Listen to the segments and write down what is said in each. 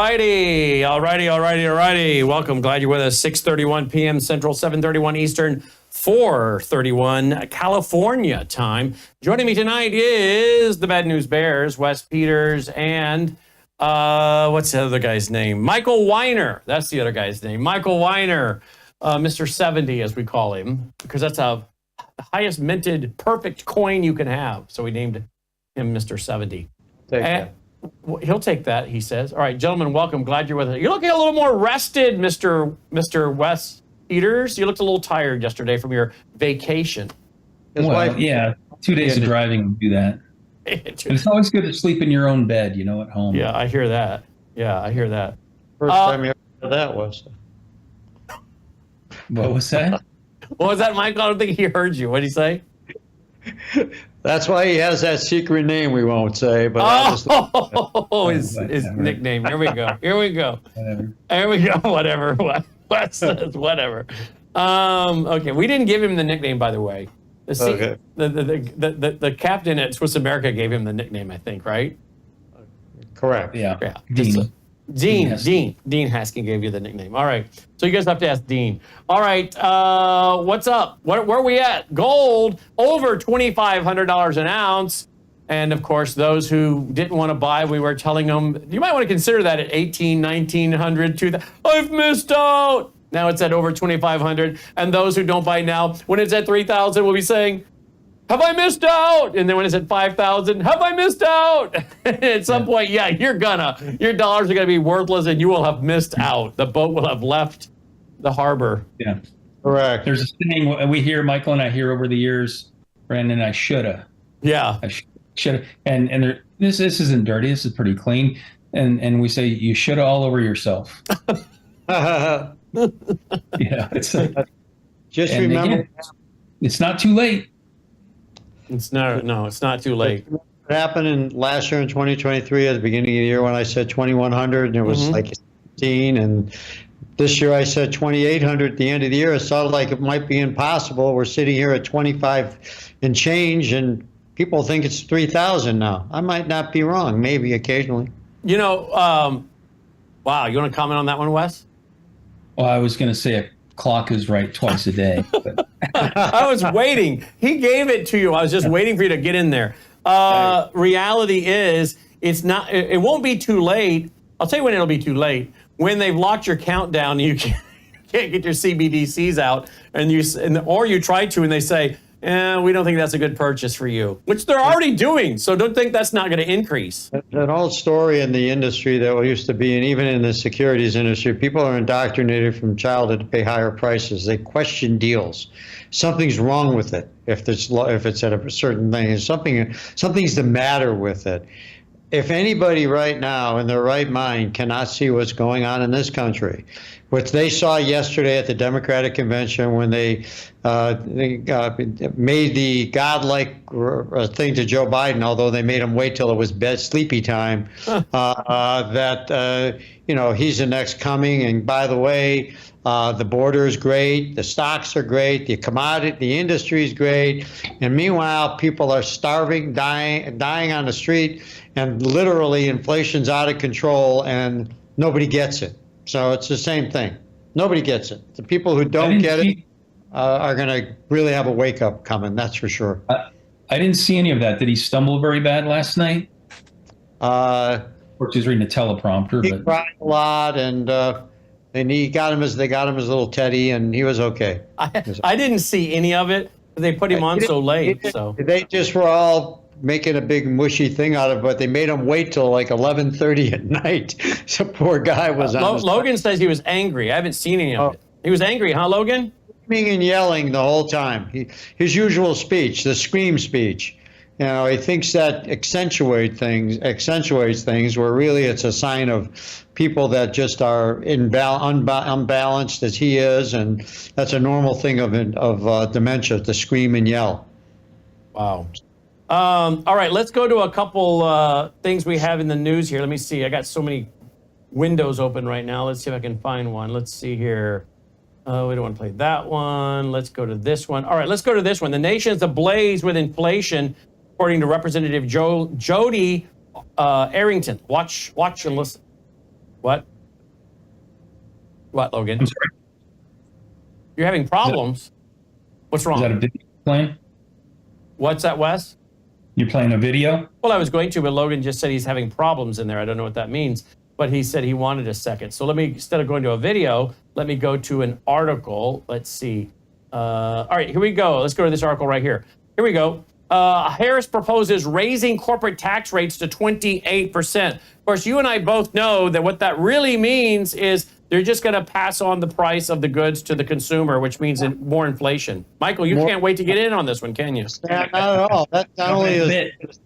righty. Welcome. Glad you're with us. 6:31 p.m. Central, 7:31 Eastern, 4:31 California time. Joining me tonight is the Bad News Bears, Wes Peters, and what's the other guy's name? Michael Weiner. That's the other guy's name. Michael Weiner, Mr. 70, as we call him, because that's the highest minted perfect coin you can have. So we named him Mr. 70. He'll take that, he says. All right, gentlemen, welcome. Glad you're with us. You're looking a little more rested, Mr. Wes Peters. You looked a little tired yesterday from your vacation. Yeah, 2 days of driving would do that. It's always good to sleep in your own bed, at home. Yeah, I hear that. First time you ever heard that was. What was that? What was that, Michael? I don't think he heard you. What did he say? That's why he has that secret name we won't say. But his nickname. Here we go. Whatever. Wes says whatever. Okay, we didn't give him the nickname, by the way. The captain at Swiss America gave him the nickname, I think, right? Correct. Yeah. Dean Haskin gave you the nickname. All right. So you guys have to ask Dean. All right. What's up? Where are we at? Gold over $2,500 an ounce. And of course, those who didn't want to buy, we were telling them, you might want to consider that at 1,800, 1,900, 2,000. I've missed out. Now it's at over 2,500. And those who don't buy now, when it's at 3,000, we'll be saying, have I missed out? And then when it's at 5,000, have I missed out? At some point, your dollars are gonna be worthless and you will have missed out. The boat will have left the harbor. Yeah, correct. There's a saying we hear, Michael and I hear over the years, Brandon, I shoulda. Yeah. I shoulda. And this isn't dirty, this is pretty clean. And we say, you shoulda all over yourself. It's like, just remember, again, it's not too late. It's not too late. What happened in last year in 2023 at the beginning of the year when I said 2,100 and it was like 16, and this year I said 2,800 at the end of the year. It sounded like it might be impossible. We're sitting here at 25 and change, and people think it's 3,000 now. I might not be wrong, maybe occasionally. Wow, you want to comment on that one, Wes? Well, I was going to say a clock is right twice a day. But. I was waiting. He gave it to you. I was just waiting for you to get in there. Reality is, it won't be too late. I'll tell you when it'll be too late. When they've locked your countdown, you can't get your CBDCs out, or you try to, and they say, we don't think that's a good purchase for you, which they're already doing. So don't think that's not going to increase. An old story in the industry that used to be, and even in the securities industry, people are indoctrinated from childhood to pay higher prices. They question deals. Something's wrong with it if it's at a certain thing. Something's the matter with it. If anybody right now in their right mind cannot see what's going on in this country, what they saw yesterday at the Democratic convention when they made the godlike thing to Joe Biden, although they made him wait till it was sleepy time, that he's the next coming. And by the way, the border is great, the stocks are great, the industry is great, and meanwhile people are starving, dying on the street, and literally inflation's out of control, and nobody gets it. So it's the same thing. Nobody gets it. The people who don't get it are going to really have a wake up coming. That's for sure. I didn't see any of that. Did he stumble very bad last night? Of course, he was reading a teleprompter. He cried a lot, and they got him as little Teddy, and he was okay. I didn't see any of it. They put him on so late. So they just were all making a big mushy thing out of it, but they made him wait till like 11:30 at night. So poor guy was on. Logan says he was angry. I haven't seen any of it. He was angry, huh, Logan? Screaming and yelling the whole time. His usual speech, the scream speech. He thinks that accentuates things where really it's a sign of people that just are unbalanced as he is, and that's a normal thing of dementia, to scream and yell. Wow. All right, let's go to a couple things we have in the news here. Let me see. I got so many windows open right now. Let's see if I can find one. Let's see here. We don't want to play that one. Let's go to this one. All right, let's go to this one. The nation's ablaze with inflation, according to Representative Jody Arrington. Watch and listen. What? What, Logan? I'm sorry. You're having problems. What's wrong? Is that a video playing? What's that, Wes? You're playing a video? Well, I was going to, but Logan just said he's having problems in there. I don't know what that means, but he said he wanted a second. So let me, instead of going to a video, let me go to an article. Let's see. All right, here we go. Let's go to this article right here. Here we go. Harris proposes raising corporate tax rates to 28%. Of course, you and I both know that what that really means is they're just going to pass on the price of the goods to the consumer, which means more inflation. Michael, you can't wait to get in on this one, can you? Yeah, not at all. That not only is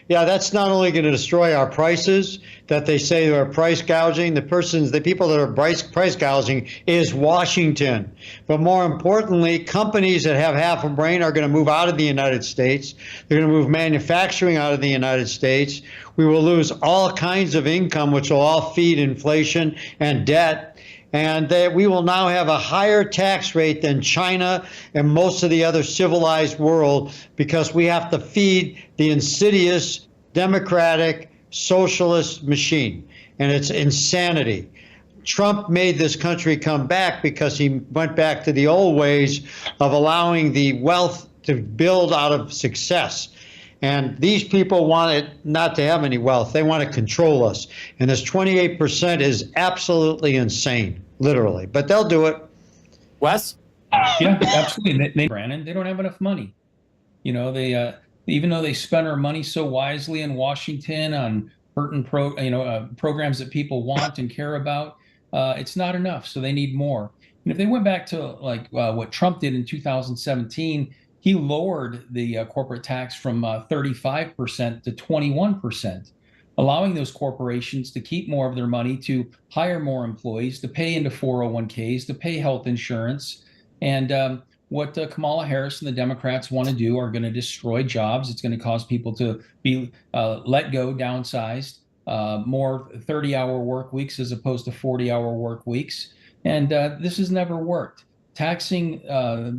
that's not only going to destroy our prices that they say are price gouging. The people that are price gouging is Washington. But more importantly, companies that have half a brain are going to move out of the United States. They're going to move manufacturing out of the United States. We will lose all kinds of income, which will all feed inflation and debt. And that we will now have a higher tax rate than China and most of the other civilized world because we have to feed the insidious democratic socialist machine. And it's insanity. Trump made this country come back because he went back to the old ways of allowing the wealth to build out of success. And these people want it not to have any wealth. They want to control us. And this 28% is absolutely insane, literally. But they'll do it. Wes? Yeah, absolutely. Brandon, they don't have enough money. You know, they even though they spend our money so wisely in Washington on programs that people want and care about, it's not enough. So they need more. And if they went back to what Trump did in 2017, he lowered the corporate tax from 35% to 21%, allowing those corporations to keep more of their money, to hire more employees, to pay into 401ks, to pay health insurance. And what Kamala Harris and the Democrats want to do are going to destroy jobs. It's going to cause people to be let go, downsized, more 30-hour work weeks as opposed to 40-hour work weeks. And this has never worked. Taxing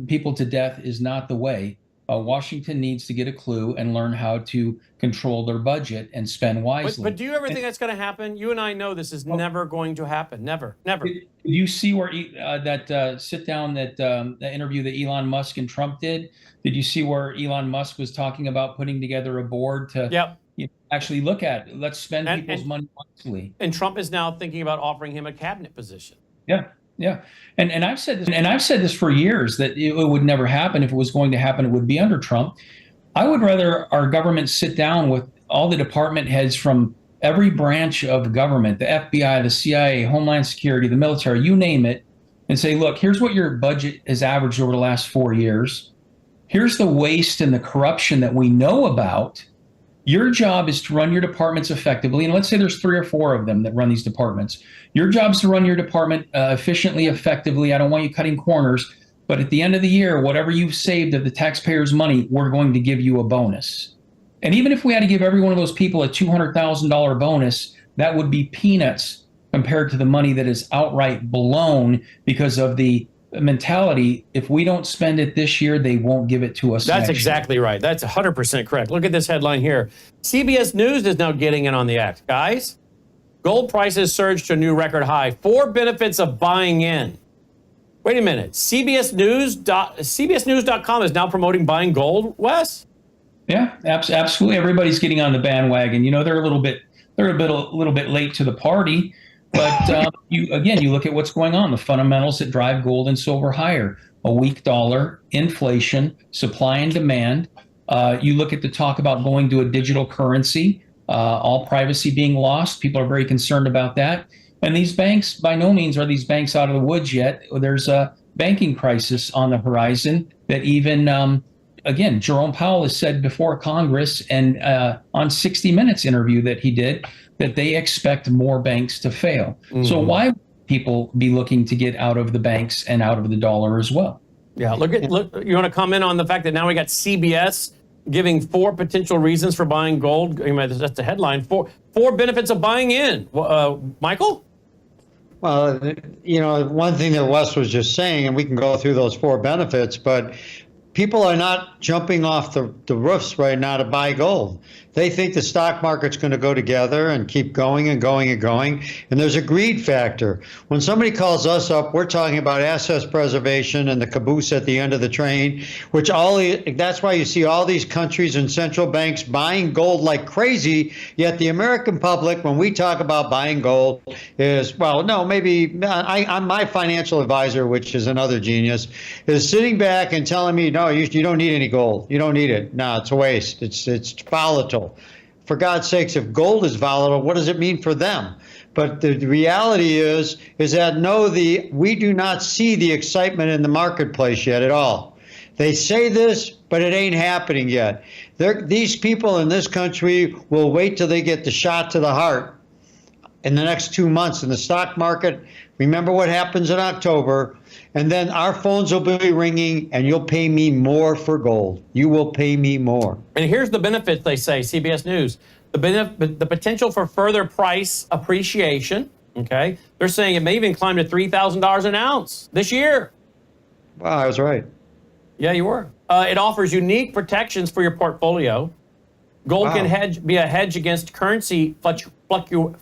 people to death is not the way. Washington needs to get a clue and learn how to control their budget and spend wisely. But do you ever think that's going to happen? You and I know this is never going to happen. Never. Did you see where that sit down, that interview that Elon Musk and Trump did? Did you see where Elon Musk was talking about putting together a board to actually look at it? Let's spend people's money wisely. And Trump is now thinking about offering him a cabinet position. Yeah. Yeah. And I've said this for years, that it would never happen. If it was going to happen, it would be under Trump. I would rather our government sit down with all the department heads from every branch of government, the FBI, the CIA, Homeland Security, the military, you name it, and say, look, here's what your budget has averaged over the last 4 years. Here's the waste and the corruption that we know about. Your job is to run your departments effectively. And let's say there's 3 or 4 of them that run these departments. Your job is to run your department efficiently, effectively. I don't want you cutting corners. But at the end of the year, whatever you've saved of the taxpayers' money, we're going to give you a bonus. And even if we had to give every one of those people a $200,000 bonus, that would be peanuts compared to the money that is outright blown because of the mentality. If we don't spend it this year, they won't give it to us. That's exactly right. That's 100% correct. Look at this headline here. CBS News is now getting in on the act. Guys, gold prices surged to a new record high. 4 benefits of buying in. Wait a minute. CBSnews.com is now promoting buying gold, Wes? Yeah, absolutely. Everybody's getting on the bandwagon. You know, they're a little bit late to the party. But you look at what's going on, the fundamentals that drive gold and silver higher: a weak dollar, inflation, supply and demand. You look at the talk about going to a digital currency, all privacy being lost. People are very concerned about that. And these banks, by no means are these banks out of the woods yet. There's a banking crisis on the horizon that even, Jerome Powell has said before Congress and on 60 Minutes interview that he did, that they expect more banks to fail. Mm-hmm. So why would people be looking to get out of the banks and out of the dollar as well? Yeah, look. You want to comment on the fact that now we got CBS giving 4 potential reasons for buying gold? That's the headline. 4 benefits of buying in. Michael? Well, you know, one thing that Wes was just saying, and we can go through those 4 benefits, but people are not jumping off the roofs right now to buy gold. They think the stock market's going to go together and keep going and going and going. And there's a greed factor. When somebody calls us up, we're talking about asset preservation and the caboose at the end of the train, that's why you see all these countries and central banks buying gold like crazy. Yet the American public, when we talk about buying gold, is, well, no, maybe I'm my financial advisor, which is another genius, is sitting back and telling me, no, you don't need any gold. You don't need it. No, it's a waste. It's volatile. For God's sakes, if gold is volatile, what does it mean for them? But the reality is that we do not see the excitement in the marketplace yet at all. They say this, but it ain't happening yet. These people in this country will wait till they get the shot to the heart in the next 2 months in the stock market. Remember what happens in October, and then our phones will be ringing, and you'll pay me more for gold. You will pay me more. And here's the benefits, they say, CBS News. The potential for further price appreciation, okay? They're saying it may even climb to $3,000 an ounce this year. Wow, I was right. Yeah, you were. It offers unique protections for your portfolio. Gold can be a hedge against currency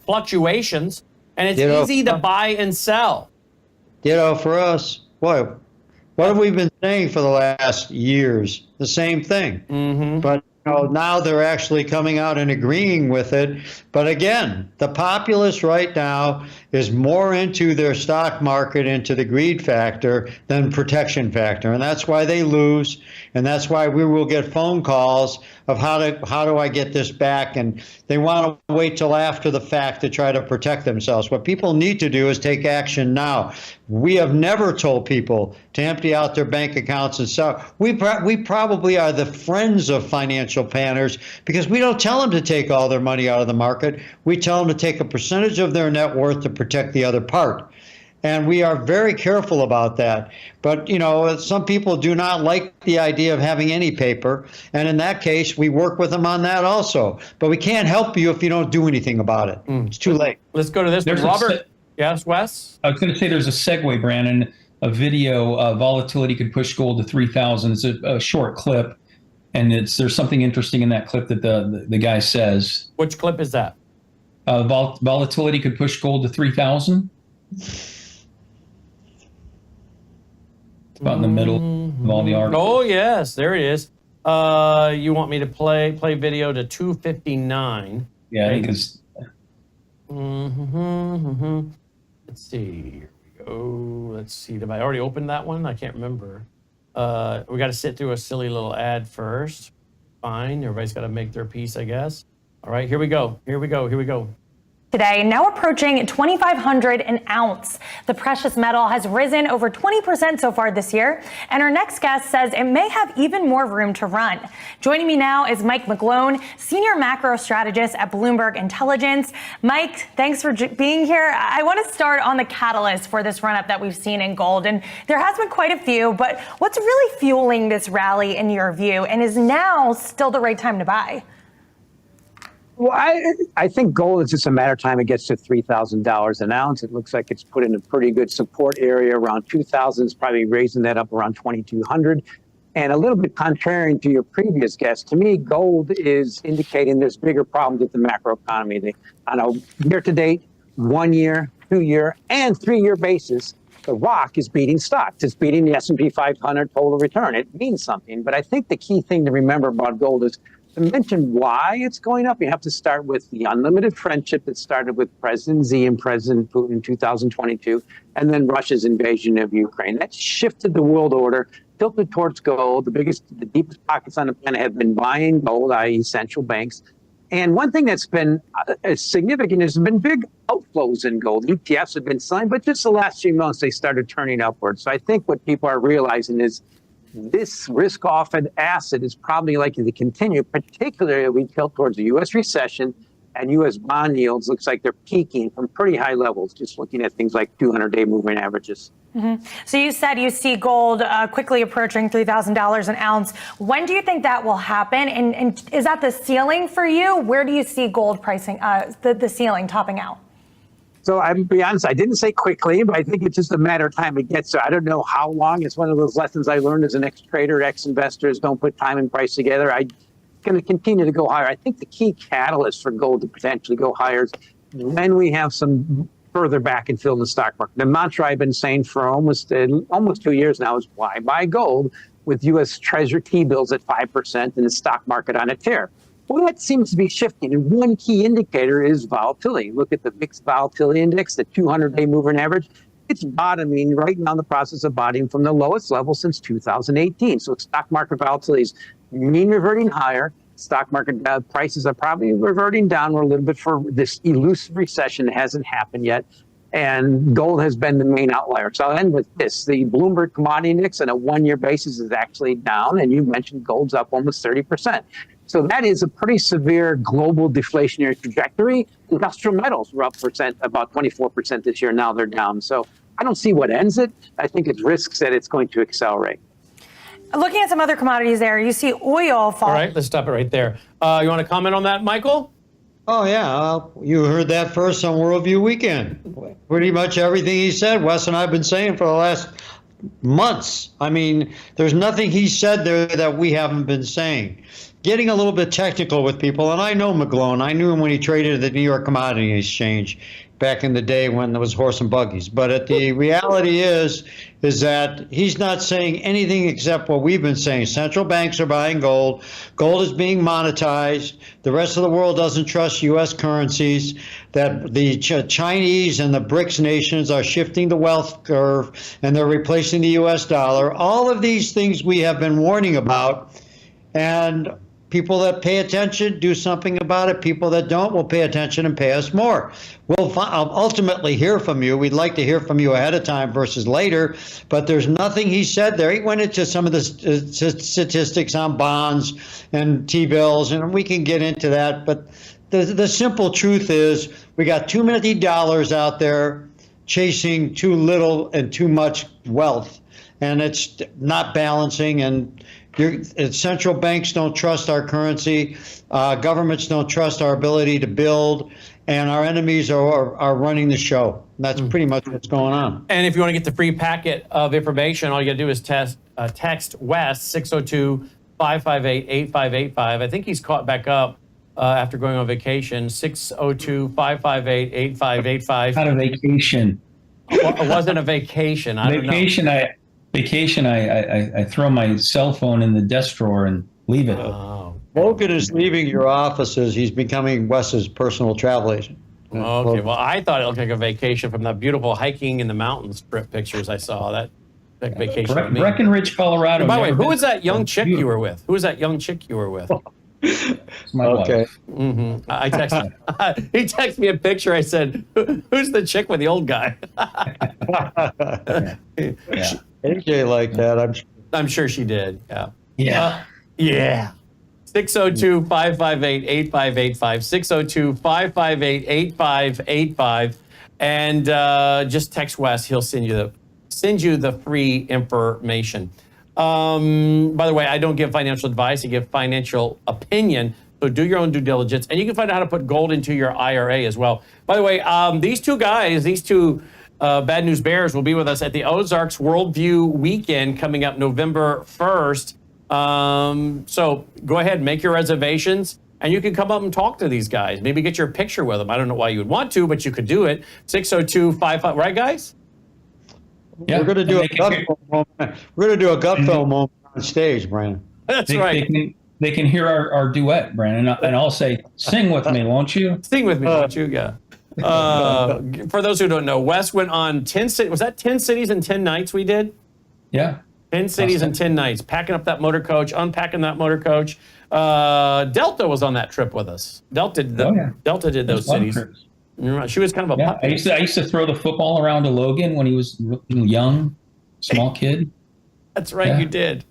fluctuations, and it's easy to buy and sell. For us, boy, what have we been saying for the last years? The same thing. Mm-hmm. But now they're actually coming out and agreeing with it. But again, the populace right now is more into their stock market, into the greed factor than protection factor. And that's why they lose. And that's why we will get phone calls of how do I get this back? And they want to wait till after the fact to try to protect themselves. What people need to do is take action now. We have never told people to empty out their bank accounts and sell. We probably are the friends of financial planners because we don't tell them to take all their money out of the market. We tell them to take a percentage of their net worth to protect the other part. And we are very careful about that. But, some people do not like the idea of having any paper. And in that case, we work with them on that also. But we can't help you if you don't do anything about it. It's too late. Let's go to this one. Robert. Yes, Wes? I was going to say there's a segue, Brandon. A video, volatility could push gold to 3,000. It's a short clip. And there's something interesting in that clip that the guy says. Which clip is that? Volatility could push gold to 3,000. About in the middle of all the articles. Oh, yes, there it is. You want me to play video to 259. Yeah, I think it's... Let's see. Here we go. Let's see. Have I already opened that one? I can't remember. We got to sit through a silly little ad first. Fine. Everybody's got to make their piece, I guess. All right, here we go. Today, now approaching $2,500 an ounce. The precious metal has risen over 20% so far this year, and our next guest says it may have even more room to run. Joining me now is Mike McGlone, senior macro strategist at Bloomberg Intelligence. Mike, thanks for being here. I want to start on the catalyst for this run-up that we've seen in gold, and there has been quite a few, but what's really fueling this rally in your view, and is now still the right time to buy? Well, I think gold is just a matter of time it gets to $3,000 an ounce. It looks like it's put in a pretty good support area around 2,000. It's probably raising that up around 2,200. And a little bit contrarian to your previous guest, to me, gold is indicating there's bigger problems with the macroeconomy. On a year-to-date, 1 year, 2 year, and 3 year basis, the rock is beating stocks. It's beating the S&P 500 total return. It means something. But I think the key thing to remember about gold is to mention why it's going up, you have to start with the unlimited friendship that started with President Xi and President Putin in 2022, and then Russia's invasion of Ukraine. That shifted the world order, tilted towards gold. The deepest pockets on the planet have been buying gold, i.e. central banks. And one thing that's been significant has been big outflows in gold. ETFs have been selling, but just the last few months, they started turning upwards. So I think what people are realizing is this risk-off asset is probably likely to continue, particularly if we tilt towards the U.S. recession and U.S. bond yields looks like they're peaking from pretty high levels, just looking at things like 200-day moving averages. Mm-hmm. So you said you see gold quickly approaching $3,000 an ounce. When do you think that will happen? And is that the ceiling for you? Where do you see gold pricing, the ceiling topping out? So I'm be honest, I didn't say quickly, but I think it's just a matter of time it gets there. I don't know how long. It's one of those lessons I learned as an ex-trader, ex-investors. Don't put time and price together. going to continue to go higher. I think the key catalyst for gold to potentially go higher is when we have some further back and fill in the stock market. The mantra I've been saying for almost 2 years now is why buy gold with U.S. Treasury T-bills at 5% and the stock market on a tear. Well, that seems to be shifting. And one key indicator is volatility. Look at the VIX volatility index, the 200-day moving average. It's bottoming right now in the process of bottoming from the lowest level since 2018. So stock market volatility is mean reverting higher. Stock market prices are probably reverting downward a little bit for this elusive recession that hasn't happened yet. And gold has been the main outlier. So I'll end with this. The Bloomberg Commodity Index on a one-year basis is actually down. And you mentioned gold's up almost 30%. So that is a pretty severe global deflationary trajectory. Industrial metals were up about 24% this year. Now they're down. So I don't see what ends it. I think it risks that it's going to accelerate. Looking at some other commodities there, you see oil fall. All right, let's stop it right there. You want to comment on that, Michael? Oh, yeah. You heard that first on Worldview Weekend. Pretty much everything he said, Wes and I have been saying for the last months. I mean, there's nothing he said there that we haven't been saying. Getting a little bit technical with people, and I know McGlone. I knew him when he traded at the New York Commodity Exchange back in the day when there was horse and buggies. But the reality is that he's not saying anything except what we've been saying. Central banks are buying gold. Gold is being monetized. The rest of the world doesn't trust U.S. currencies. That the Chinese and the BRICS nations are shifting the wealth curve, and they're replacing the U.S. dollar. All of these things we have been warning about, and people that pay attention do something about it. People that don't will pay attention and pay us more. We'll ultimately hear from you. We'd like to hear from you ahead of time versus later, but there's nothing he said there. He went into some of the statistics on bonds and T-bills, and we can get into that. But the simple truth is we got too many dollars out there chasing too little and too much wealth, and it's not balancing. And central banks don't trust our currency. Governments don't trust our ability to build. And our enemies are running the show. That's pretty much what's going on. And if you want to get the free packet of information, all you got to do is text Wes 602-558-8585. I think he's caught back up after going on vacation. 602-558-8585. Not a vacation. Well, it wasn't a vacation. I don't know. I throw my cell phone in the desk drawer and leave it. Logan is leaving your offices. He's becoming Wes's personal travel agent. Okay, well, I thought it looked like a vacation from that beautiful hiking in the mountains strip pictures I saw. That vacation. Breckenridge, Colorado. By the way, who was that young chick you were with? Who was that young chick you were with? It's my wife. Mm-hmm. I texted. He texted me a picture. I said, "Who's the chick with the old guy?" Yeah. AJ like that. I'm sure she did. Yeah. Yeah. Yeah. 602-558-8585. 602-558-8585. And just text Wes. He'll send you the free information. By the way, I don't give financial advice. I give financial opinion. So do your own due diligence. And you can find out how to put gold into your IRA as well. By the way, these two Bad News Bears will be with us at the Ozarks Worldview Weekend coming up November 1st. So go ahead and make your reservations, and you can come up and talk to these guys. Maybe get your picture with them. I don't know why you would want to, but you could do it. 602-55, right, guys? Yeah. We're going to do a gut film moment. We're going to do a gut film moment on stage, Brandon. That's right. They can hear our duet, Brandon, and I'll say, "Sing with me, won't you?" Sing with me, won't you? Yeah. For those who don't know, Wes went on 10 cities. Was that 10 cities and 10 nights we did? Yeah. 10 cities and 10 nights, packing up that motor coach, unpacking that motor coach. Delta was on that trip with us. Delta did those cities. She was kind of a puppy. I used to throw the football around to Logan when he was young, small kid. That's right, you did.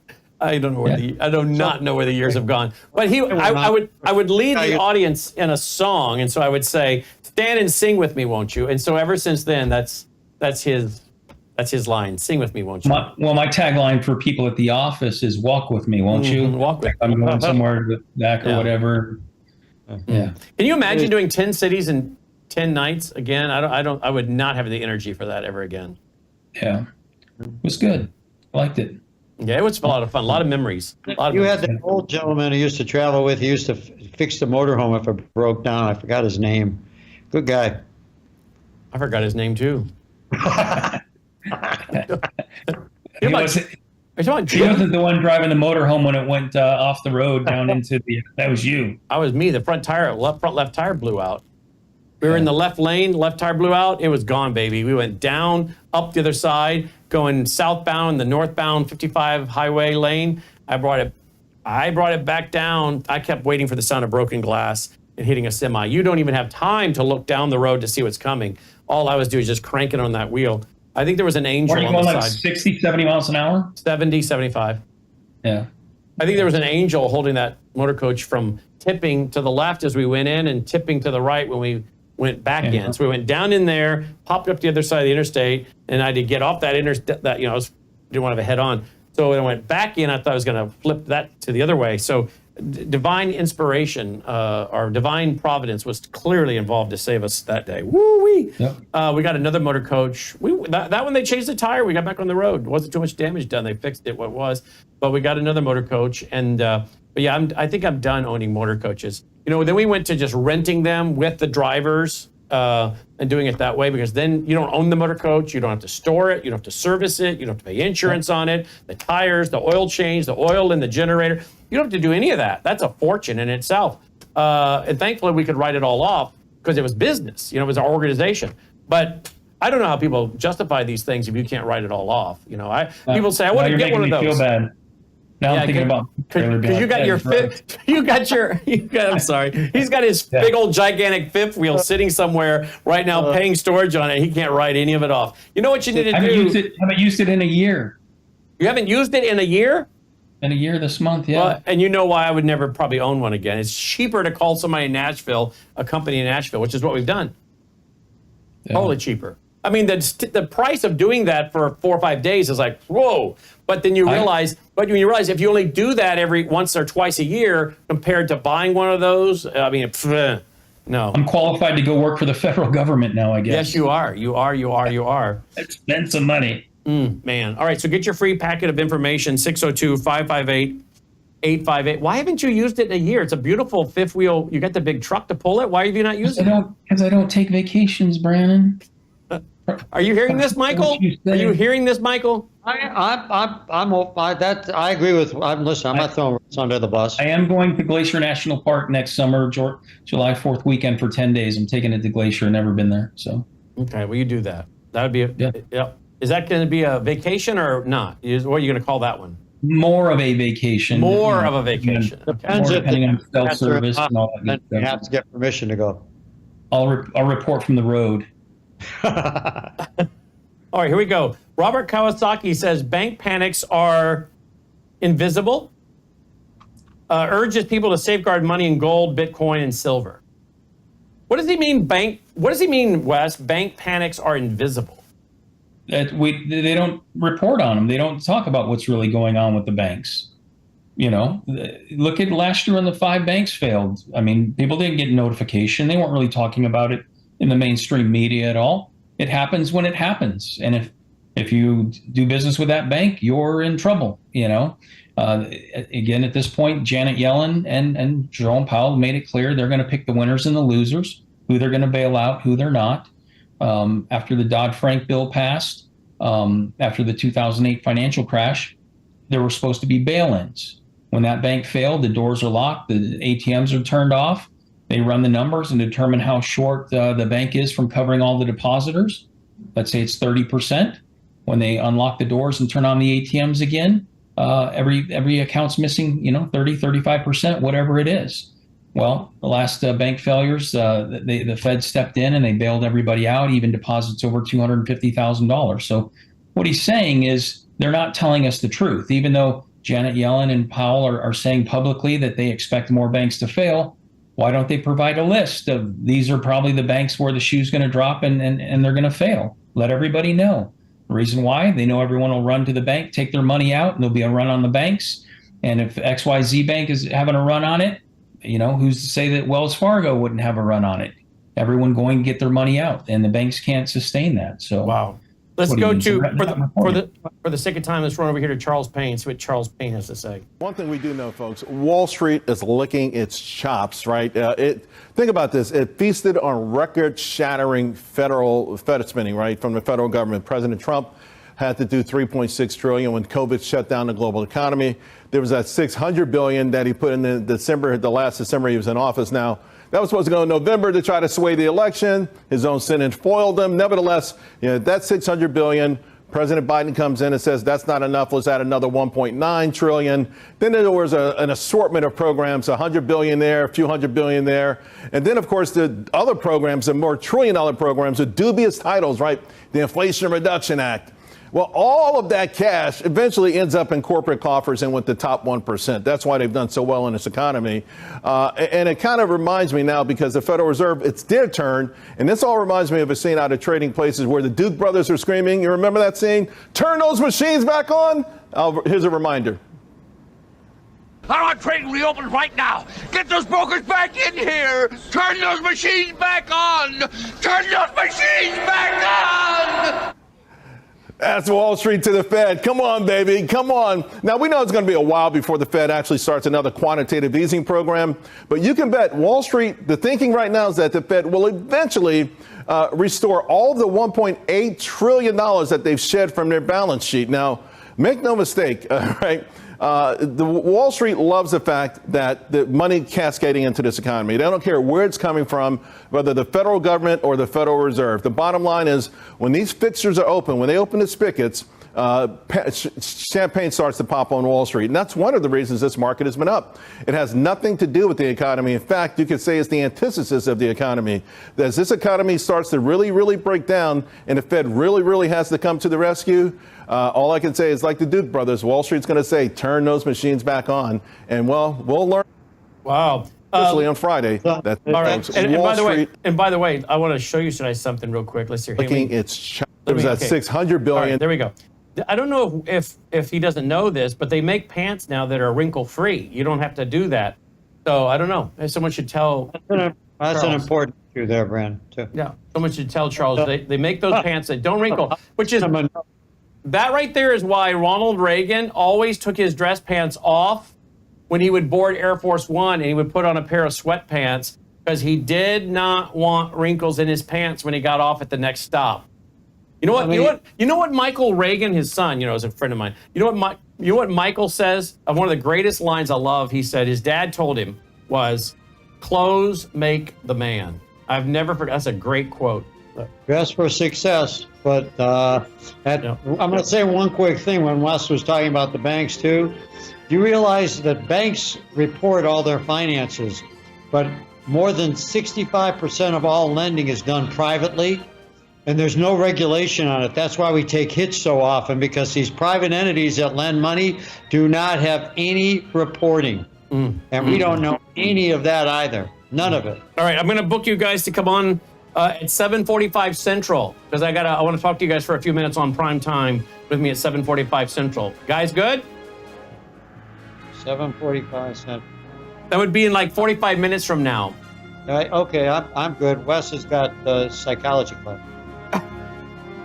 I don't know I do not know where the years have gone. But I would lead the audience in a song, and so I would say, "Stand and sing with me, won't you?" And so ever since then, that's his line. Sing with me, won't you? My tagline for people at the office is "Walk with me, won't you?" Walk with me. I'm going somewhere back or whatever. Yeah. Can you imagine doing 10 cities and 10 nights again? I would not have the energy for that ever again. Yeah. It was good. I liked it. Yeah, it was a lot of fun. A lot of memories. A lot of You had memories. that old gentleman who used to travel with. He used to fix the motorhome if it broke down. I forgot his name. Good guy. I forgot his name too. He wasn't, Are you talking he Jim? wasn't the one driving the motorhome when it went off the road down into the. That was you. I was me. The front left tire blew out. We were in the left lane. Left tire blew out. It was gone, baby. We went down, up the other side, going southbound, the northbound 55 highway lane. I brought it back down. I kept waiting for the sound of broken glass and hitting a semi. You don't even have time to look down the road to see what's coming. All I was doing is just cranking on that wheel. I think there was an angel Were you on the going like side. 60, 70 miles an hour? 70, 75. Yeah. I think there was an angel holding that motor coach from tipping to the left as we went in and tipping to the right when we went back in. So we went down in there, popped up the other side of the interstate, and I had to get off that interstate. That I didn't want to have a head on. So when I went back in, I thought I was going to flip that to the other way. So divine inspiration or divine providence was clearly involved to save us that day. Woo-wee! Yep. We got another motor coach. That one, they changed the tire. We got back on the road. Wasn't too much damage done. They fixed it, what it was. But we got another motor coach. And but yeah, I think I'm done owning motor coaches. Then we went to just renting them with the drivers and doing it that way, because then you don't own the motor coach. You don't have to store it. You don't have to service it. You don't have to pay insurance on it, the tires, the oil change, the oil in the generator. You don't have to do any of that. That's a fortune in itself. And thankfully, we could write it all off because it was business. It was our organization. But I don't know how people justify these things if you can't write it all off. People say, I want to get one of those. Feel bad. Now I'm thinking about because you got your fifth. I'm sorry. He's got his big old gigantic fifth wheel sitting somewhere right now, paying storage on it. He can't write any of it off. You know what you need to do? Haven't used it in a year. You haven't used it in a year? In a year this month, yeah. Well, and you know why I would never probably own one again. It's cheaper to call somebody in Nashville, a company in Nashville, which is what we've done. Yeah. Totally cheaper. I mean, the price of doing that for 4 or 5 days is like, whoa. But then you realize, if you only do that every once or twice a year compared to buying one of those, I mean, no. I'm qualified to go work for the federal government now, I guess. Yes, you are. You are. Spend some money. Man. All right, so get your free packet of information, 602-558-858. Why haven't you used it in a year? It's a beautiful fifth wheel. You got the big truck to pull it. Why have you not used it? Because I don't take vacations, Brandon. Are you hearing this, Michael? Are you hearing this, Michael? I agree with. Listen, I'm not throwing rocks under the bus. I am going to Glacier National Park next summer, July 4th weekend for 10 days. I'm taking it to Glacier. Never been there, so. Okay, well, you do that. That would be yeah. Is that going to be a vacation or not? What are you going to call that one? More of a vacation. More of a vacation. Depends More depending on cell service and all that good You stuff. have to get permission to go. I'll report from the road. All right, here we go. Robert Kawasaki says bank panics are invisible. Urges people to safeguard money in gold, Bitcoin, and silver. What does he mean, What does he mean, Wes? Bank panics are invisible. They don't report on them. They don't talk about what's really going on with the banks. Look at last year when the 5 banks failed. I mean, people didn't get notification. They weren't really talking about it in the mainstream media at all. It happens when it happens. And if you do business with that bank, you're in trouble, Again, at this point, Janet Yellen and Jerome Powell made it clear they're going to pick the winners and the losers, who they're going to bail out, who they're not. After the Dodd-Frank bill passed, after the 2008 financial crash, there were supposed to be bail-ins. When that bank failed, the doors are locked, the ATMs are turned off. They run the numbers and determine how short the bank is from covering all the depositors. Let's say it's 30%. When they unlock the doors and turn on the ATMs again, every account's missing, 30, 35%, whatever it is. Well, the last bank failures, the Fed stepped in and they bailed everybody out, even deposits over $250,000. So what he's saying is they're not telling us the truth, even though Janet Yellen and Powell are saying publicly that they expect more banks to fail. Why don't they provide a list of these are probably the banks where the shoe's going to drop and they're going to fail? Let everybody know. The reason why, they know everyone will run to the bank, take their money out, and there'll be a run on the banks. And if XYZ Bank is having a run on it, who's to say that Wells Fargo wouldn't have a run on it? Everyone going to get their money out, and the banks can't sustain that. So wow. Let's What do you go mean? So to, they're not for the sake of time, let's run over here to Charles Payne, see what Charles Payne has to say. One thing we do know, folks, Wall Street is licking its chops, right? Think about this. It feasted on record-shattering Fed spending, right, from the federal government. President Trump had to do $3.6 trillion when COVID shut down the global economy. There was that $600 billion that he put in the last December he was in office. Now, that was supposed to go in November to try to sway the election. His own Senate foiled him. Nevertheless, that $600 billion, President Biden comes in and says that's not enough. Let's add another $1.9 trillion. Then there was an assortment of programs, $100 billion there, a few $100 billion there. And then, of course, the other programs, the more trillion-dollar programs with dubious titles, right? The Inflation Reduction Act. Well, all of that cash eventually ends up in corporate coffers and with the top 1%. That's why they've done so well in this economy. And it kind of reminds me now, because the Federal Reserve, it's their turn. And this all reminds me of a scene out of Trading Places where the Duke brothers are screaming. You remember that scene? Turn those machines back on. Here's a reminder. I want trading reopened right now. Get those brokers back in here. Turn those machines back on. Turn those machines back on. That's Wall Street to the Fed. Come on, baby. Come on. Now, we know it's going to be a while before the Fed actually starts another quantitative easing program. But you can bet Wall Street, the thinking right now is that the Fed will eventually restore all of the $1.8 trillion that they've shed from their balance sheet. Now, make no mistake, right? The Wall Street loves the fact that the money cascading into this economy. They don't care where it's coming from, whether the federal government or the Federal Reserve. The bottom line is when these fixtures are open, when they open the spigots, champagne starts to pop on Wall Street. And that's one of the reasons this market has been up. It has nothing to do with the economy. In fact, you could say it's the antithesis of the economy. As this economy starts to really, really break down and the Fed really, really has to come to the rescue, all I can say is, like the Duke brothers, Wall Street's going to say, turn those machines back on. And, well, we'll learn. Wow. Especially on Friday. That's all right. And by the way, I want to show you guys something real quick. Let's hear. There was that $600 billion. All right, there we go. I don't know if he doesn't know this, but they make pants now that are wrinkle-free. You don't have to do that. So I don't know. Someone should tell. That's an important issue there, Brandon, too. Yeah, someone should tell Charles they make those pants that don't wrinkle, which is that right there is why Ronald Reagan always took his dress pants off when he would board Air Force One, and he would put on a pair of sweatpants because he did not want wrinkles in his pants when he got off at the next stop. You know what? You know what Michael Reagan, his son, is a friend of mine. You know what Michael says? One of the greatest lines I love. He said his dad told him was, "Clothes make the man." I've never forgot. That's a great quote. Dress for success. But I'm going to say one quick thing when Wes was talking about the banks, too. Do you realize that banks report all their finances, but more than 65% of all lending is done privately, and there's no regulation on it. That's why we take hits so often, because these private entities that lend money do not have any reporting. And we don't know any of that either. None of it. All right, I'm going to book you guys to come on at 7:45 Central, because I want to talk to you guys for a few minutes on prime time with me at 7:45 Central. Guys, good? 7:45 Central. That would be in like 45 minutes from now. Okay, I'm good. Wes has got the psychology class.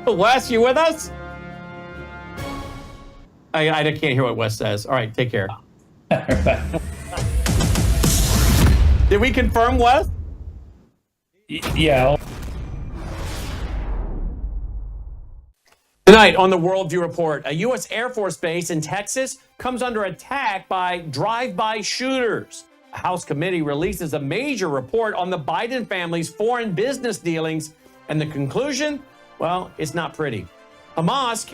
Wes, you with us? I can't hear what Wes says. All right, take care. Did we confirm, Wes? Yeah. Tonight on the Worldview Report, a U.S. Air Force base in Texas comes under attack by drive-by shooters. A House committee releases a major report on the Biden family's foreign business dealings, and the conclusion, well, it's not pretty. Hamas